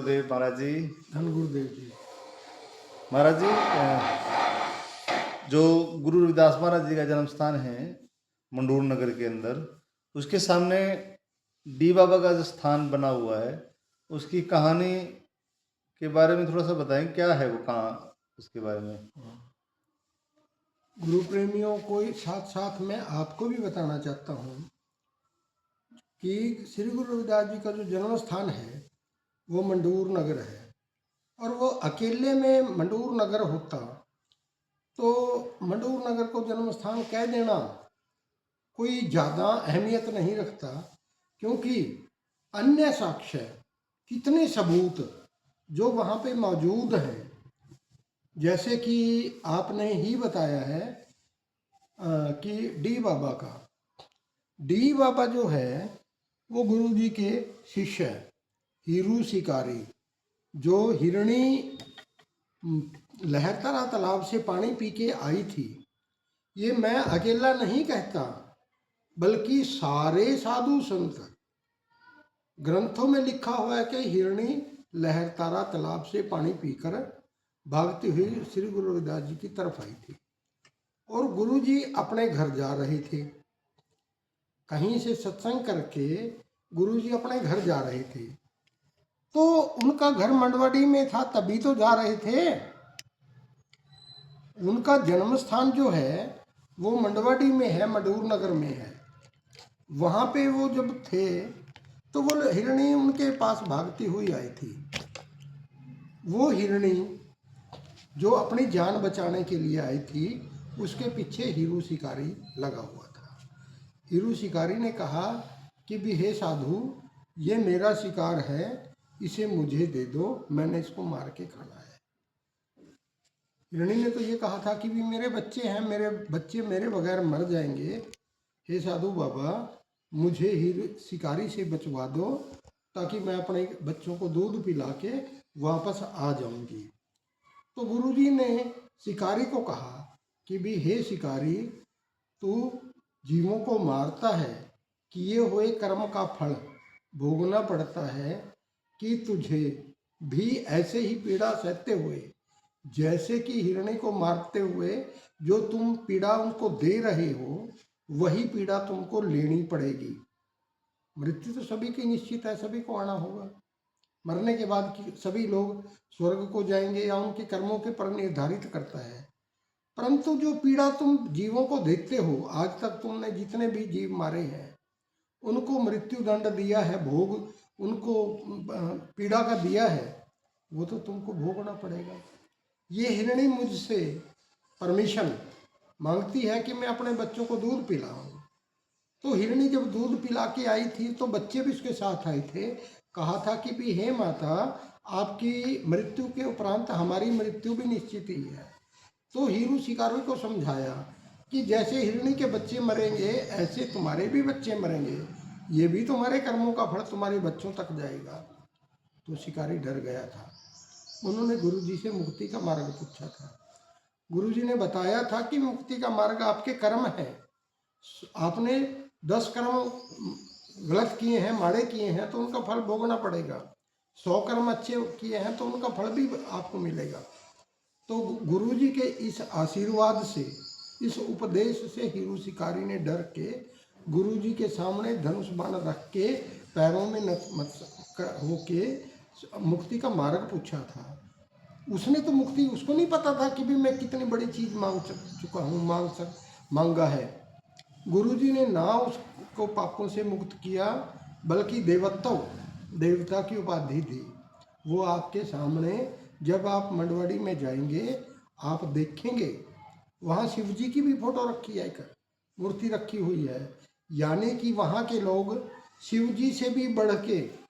गुरुदेव महाराज जी। धन गुरुदेव जी। महाराज जी, जो गुरु रविदास महाराज जी का जन्म स्थान है मंडूर नगर के अंदर, उसके सामने डी बाबा का जो स्थान बना हुआ है, उसकी कहानी के बारे में थोड़ा सा बताएं। क्या है वो, कहाँ, उसके बारे में। गुरु प्रेमियों को साथ साथ मैं आपको भी बताना चाहता हूँ कि श्री गुरु रविदास जी का जो जन्म स्थान है वो मंडूर नगर है, और वो अकेले में मंडूर नगर होता तो मंडूर नगर को जन्म स्थान कह देना कोई ज़्यादा अहमियत नहीं रखता, क्योंकि अन्य साक्ष्य, कितने सबूत जो वहाँ पे मौजूद हैं, जैसे कि आपने ही बताया है कि डी बाबा जो है वो गुरु जी के शिष्य है। हीरू शिकारी जो हिरणी लहरतरा तालाब से पानी पी के आई थी, ये मैं अकेला नहीं कहता, बल्कि सारे साधु संत ग्रंथों में लिखा हुआ है कि हिरणी लहरतारा तालाब से पानी पीकर भागती हुई श्री गुरु रविदास जी की तरफ आई थी, और गुरु जी अपने घर जा रहे थे। कहीं से सत्संग करके गुरु जी अपने घर जा रहे थे, तो उनका घर मंडवाड़ी में था, तभी तो जा रहे थे। उनका जन्म स्थान जो है वो मंडवाड़ी में है, मंडूर नगर में है। वहाँ पे वो जब थे तो वो हिरणी उनके पास भागती हुई आई थी। वो हिरणी जो अपनी जान बचाने के लिए आई थी, उसके पीछे हीरू शिकारी लगा हुआ था। हीरू शिकारी ने कहा कि भी हे साधु, ये मेरा शिकार है, इसे मुझे दे दो, मैंने इसको मार के खाना है। हिरणी ने तो ये कहा था कि भी मेरे बच्चे हैं, मेरे बच्चे मेरे बगैर मर जाएंगे, हे साधु बाबा मुझे हीर शिकारी से बचवा दो, ताकि मैं अपने बच्चों को दूध पिला के वापस आ जाऊंगी। तो गुरुजी ने शिकारी को कहा कि भी हे शिकारी, तू जीवों को मारता है, किए हुए कर्म का फल भोगना पड़ता है, कि तुझे भी ऐसे ही पीड़ा सहते हुए, जैसे कि हिरणी को मारते हुए जो तुम पीड़ा उनको दे रहे हो, वही पीड़ा तुमको लेनी पड़ेगी। मृत्यु तो सभी की निश्चित है, सभी को आना होगा। मरने के बाद सभी लोग स्वर्ग को जाएंगे या उनके कर्मों के पर निर्धारित करता है, परंतु जो पीड़ा तुम जीवों को देते हो, आज तक तुमने जितने भी जीव मारे हैं उनको मृत्यु दंड दिया है, भोग उनको पीड़ा का दिया है, वो तो तुमको भोगना पड़ेगा। ये हिरणी मुझसे परमिशन मांगती है कि मैं अपने बच्चों को दूध पिलाऊं। तो हिरणी जब दूध पिला के आई थी तो बच्चे भी उसके साथ आए थे। कहा था कि भी हे माता, आपकी मृत्यु के उपरांत हमारी मृत्यु भी निश्चित ही है। तो हीरू शिकारी को समझाया कि जैसे हिरणी के बच्चे मरेंगे, ऐसे तुम्हारे भी बच्चे मरेंगे, ये भी तुम्हारे कर्मों का फल तुम्हारे बच्चों तक जाएगा। तो शिकारी डर गया था। उन्होंने गुरुजी से मुक्ति का मार्ग पूछा था। गुरुजी ने बताया था कि मुक्ति का मार्ग आपके कर्म है। आपने 10 कर्म गलत किए हैं, माड़े किए हैं, तो उनका फल भोगना पड़ेगा। 100 कर्म अच्छे किए हैं तो उनका फल भी आपको मिलेगा। तो गुरुजी के इस आशीर्वाद से, इस उपदेश से हीरू शिकारी ने डर के गुरुजी के सामने धनुष बाण रख के पैरों में नतमस्तक होके मुक्ति का मार्ग पूछा था। उसने तो मुक्ति, उसको नहीं पता था कि भी मैं कितनी बड़ी चीज मांग चुका हूँ, मांगा है। गुरुजी ने ना उसको पापों से मुक्त किया, बल्कि देवता की उपाधि दी। वो आपके सामने जब आप मंडवाड़ी में जाएंगे, आप देखेंगे वहाँ शिव जी की भी फोटो रखी है, एक मूर्ति रखी हुई है। यानी कि वहाँ के लोग शिव जी से भी बढ़ के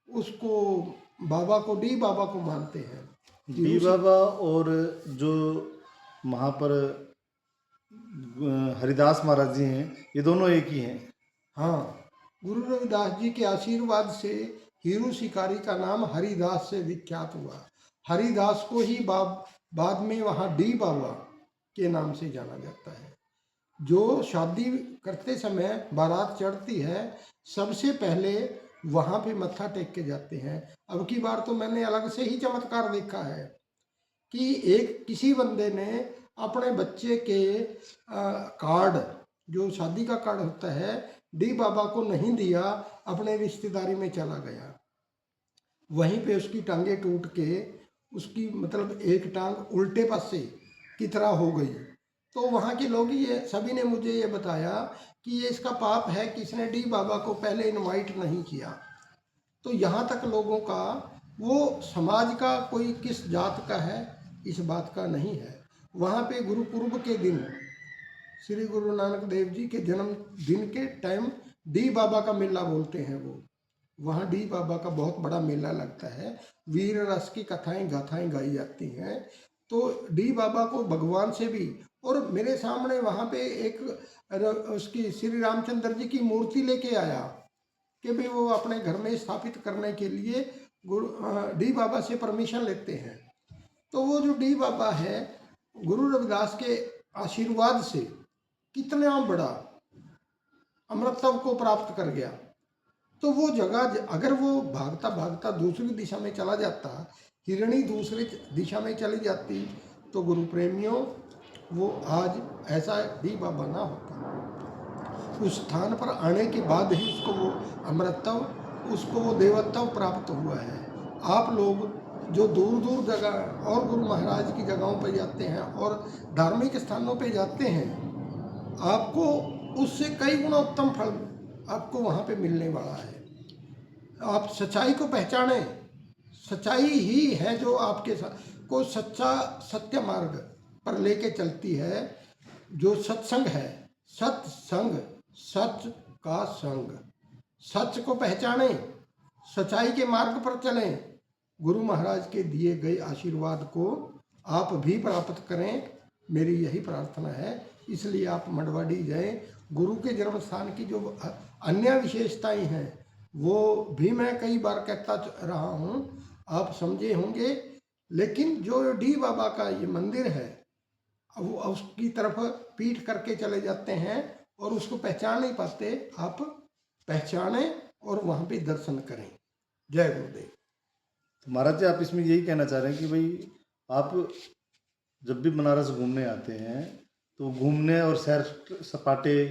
उसको बाबा को, डी बाबा को मानते हैं। डी बाबा और जो वहाँ पर हरिदास महाराज जी हैं, ये दोनों एक ही हैं। हाँ, गुरु रविदास जी के आशीर्वाद से हीरू शिकारी का नाम हरिदास से विख्यात हुआ। हरिदास को ही बाद में वहाँ डी बाबा के नाम से जाना जाता है। जो शादी करते समय बारात चढ़ती है, सबसे पहले वहाँ पे मत्था टेक के जाते हैं। अब की बार तो मैंने अलग से ही चमत्कार देखा है कि एक किसी बंदे ने अपने बच्चे के कार्ड, जो शादी का कार्ड होता है, डी बाबा को नहीं दिया, अपने रिश्तेदारी में चला गया। वहीं पे उसकी टांगे टूट के, उसकी मतलब एक टांग उल्टे पासे की तरह हो गई। तो वहाँ के लोग ये सभी ने मुझे ये बताया कि ये इसका पाप है कि इसने डी बाबा को पहले इनवाइट नहीं किया। तो यहाँ तक लोगों का, वो समाज का कोई किस जात का है इस बात का नहीं है। वहाँ पे गुरुपुरब के दिन, श्री गुरु नानक देव जी के जन्मदिन के टाइम डी बाबा का मेला बोलते हैं वो। वहाँ डी बाबा का बहुत बड़ा मेला लगता है, वीर रस की कथाएं गाथाएं गाई जाती हैं। तो डी बाबा को भगवान से भी, और मेरे सामने वहाँ पे एक उसकी श्री रामचंद्र जी की मूर्ति लेके आया कि भाई वो अपने घर में स्थापित करने के लिए डी बाबा से परमिशन लेते हैं। तो वो जो डी बाबा है, गुरु रविदास के आशीर्वाद से कितना बड़ा अमृतत्व को प्राप्त कर गया। तो वो जगह अगर वो भागता भागता दूसरी दिशा में चला जाता, हिरणी दूसरी दिशा में चली जाती, तो गुरु प्रेमियों वो आज ऐसा डी बाबा ना होता। उस स्थान पर आने के बाद ही उसको वो अमृतत्व, उसको वो देवत्व प्राप्त हुआ है। आप लोग जो दूर दूर जगह और गुरु महाराज की जगहों पर जाते हैं और धार्मिक स्थानों पर जाते हैं, आपको उससे कई गुना उत्तम फल आपको वहाँ पे मिलने वाला है। आप सच्चाई को पहचानें, सच्चाई ही है जो आपके को सच्चा सत्य मार्ग पर लेके चलती है। जो सत्संग है, सत्संग, सच का संग, सच को पहचानें, सच्चाई के मार्ग पर चलें, गुरु महाराज के दिए गए आशीर्वाद को आप भी प्राप्त करें, मेरी यही प्रार्थना है। इसलिए आप मंडवाडी जाएं। गुरु के जन्म स्थान की जो अन्य विशेषताएं हैं वो भी मैं कई बार कहता रहा हूँ, आप समझे होंगे। लेकिन जो डी बाबा का ये मंदिर है, वो उसकी तरफ पीठ करके चले जाते हैं और उसको पहचान नहीं पाते। आप पहचानें और वहाँ पे दर्शन करें। जय गुरुदेव। तो महाराज जी, आप इसमें यही कहना चाह रहे हैं कि भाई आप जब भी बनारस घूमने आते हैं तो घूमने और सैर सपाटे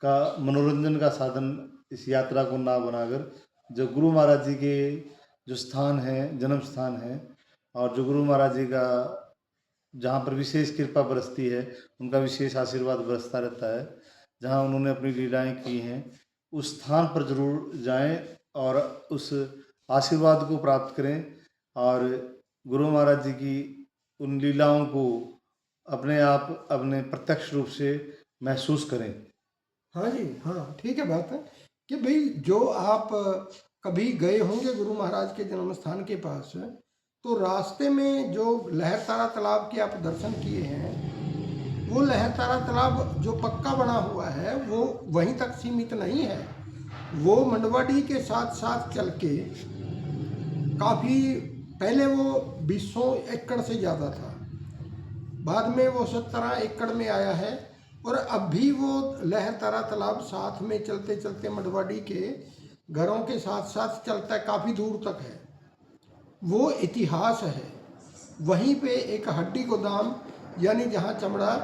का, मनोरंजन का साधन इस यात्रा को ना बनाकर जो गुरु महाराज जी के जो स्थान हैं, जन्म स्थान हैं, और जो गुरु महाराज जी का जहाँ पर विशेष कृपा बरसती है, उनका विशेष आशीर्वाद बरसता रहता है, जहाँ उन्होंने अपनी लीलाएं की हैं, उस स्थान पर जरूर जाएं और उस आशीर्वाद को प्राप्त करें और गुरु महाराज जी की उन लीलाओं को अपने आप अपने प्रत्यक्ष रूप से महसूस करें। हाँ जी, हाँ, ठीक है बात है कि भाई जो आप कभी गए होंगे गुरु महाराज के जन्म स्थान के पास, तो रास्ते में जो लहरतारा तालाब के आप दर्शन किए हैं, वो लहरतारा तालाब जो पक्का बना हुआ है वो वहीं तक सीमित नहीं है। वो मंडवाडी के साथ साथ चल के काफ़ी पहले वो 200 एकड़ से ज़्यादा था, बाद में वो 17 एकड़ में आया है, और अब भी वो लहरतारा तालाब साथ में चलते चलते मंडवाडी के घरों के साथ साथ चलता है, काफ़ी दूर तक है। वो इतिहास है। वहीं पे एक हड्डी गोदाम, यानी जहाँ चमड़ा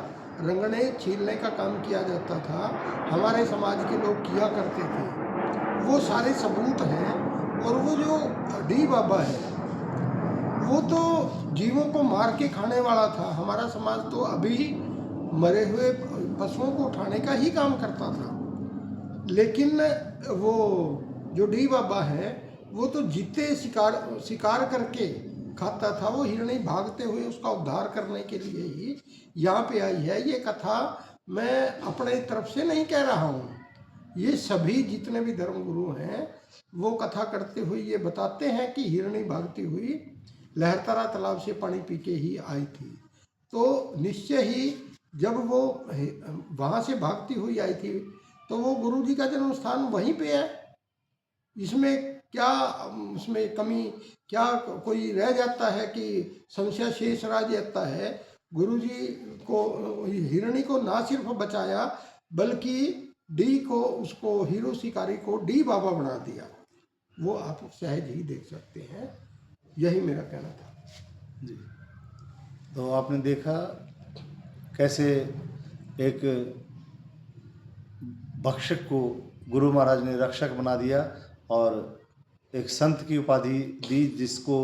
रंगने छीलने का काम किया जाता था, हमारे समाज के लोग किया करते थे, वो सारे सबूत हैं। और वो जो डी बाबा है वो तो जीवों को मार के खाने वाला था। हमारा समाज तो अभी मरे हुए पशुओं को उठाने का ही काम करता था, लेकिन वो जो डी बाबा है वो तो जीते शिकार करके खाता था। वो हिरणी भागते हुए उसका उद्धार करने के लिए ही यहाँ पे आई है। ये कथा मैं अपने तरफ से नहीं कह रहा हूँ, ये सभी जितने भी धर्म गुरु हैं वो कथा करते हुए ये बताते हैं कि हिरणी भागती हुई लहरतारा तालाब से पानी पी के ही आई थी। तो निश्चय ही जब वो वहाँ से भागती हुई आई थी तो वो गुरु जी का जन्म स्थान वहीं पे है। इसमें क्या, उसमें कमी क्या कोई रह जाता है कि संशय शेष रह जाता है? गुरु जी को, हिरणी को ना सिर्फ बचाया बल्कि डी को, उसको हीरो शिकारी को डी बाबा बना दिया। वो आप सहज ही देख सकते हैं। यही मेरा कहना था। जी। तो आपने देखा कैसे एक भक्षक को गुरु महाराज ने रक्षक बना दिया और एक संत की उपाधि दी, जिसको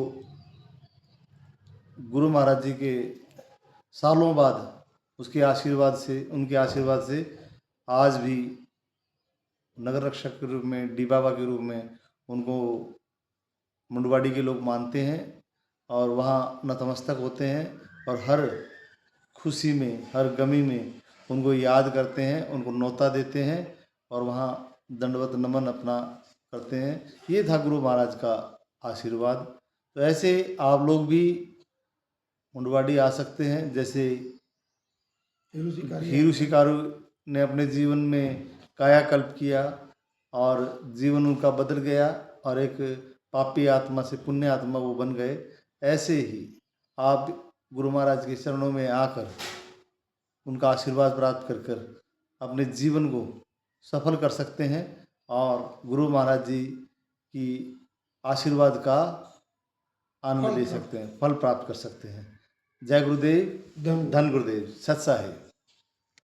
गुरु महाराज जी के सालों बाद उसके आशीर्वाद से, उनके आशीर्वाद से आज भी नगर रक्षक के रूप में, डी बाबा के रूप में उनको मुंडवाड़ी के लोग मानते हैं और वहाँ नतमस्तक होते हैं और हर खुशी में, हर गमी में उनको याद करते हैं, उनको न्योता देते हैं और वहाँ दंडवत नमन अपना करते हैं। ये था गुरु महाराज का आशीर्वाद। तो ऐसे आप लोग भी मुंडवाड़ी आ सकते हैं। जैसे हीरू शिकारू ने अपने जीवन में कायाकल्प किया और जीवन उनका बदल गया और एक पापी आत्मा से पुण्य आत्मा वो बन गए। ऐसे ही आप गुरु महाराज के चरणों में आकर उनका आशीर्वाद प्राप्त कर कर अपने जीवन को सफल कर सकते हैं और गुरु महाराज जी की आशीर्वाद का आनंद ले सकते हैं, फल प्राप्त कर सकते हैं। जय गुरुदेव, धन गुरुदेव, सत साहिब।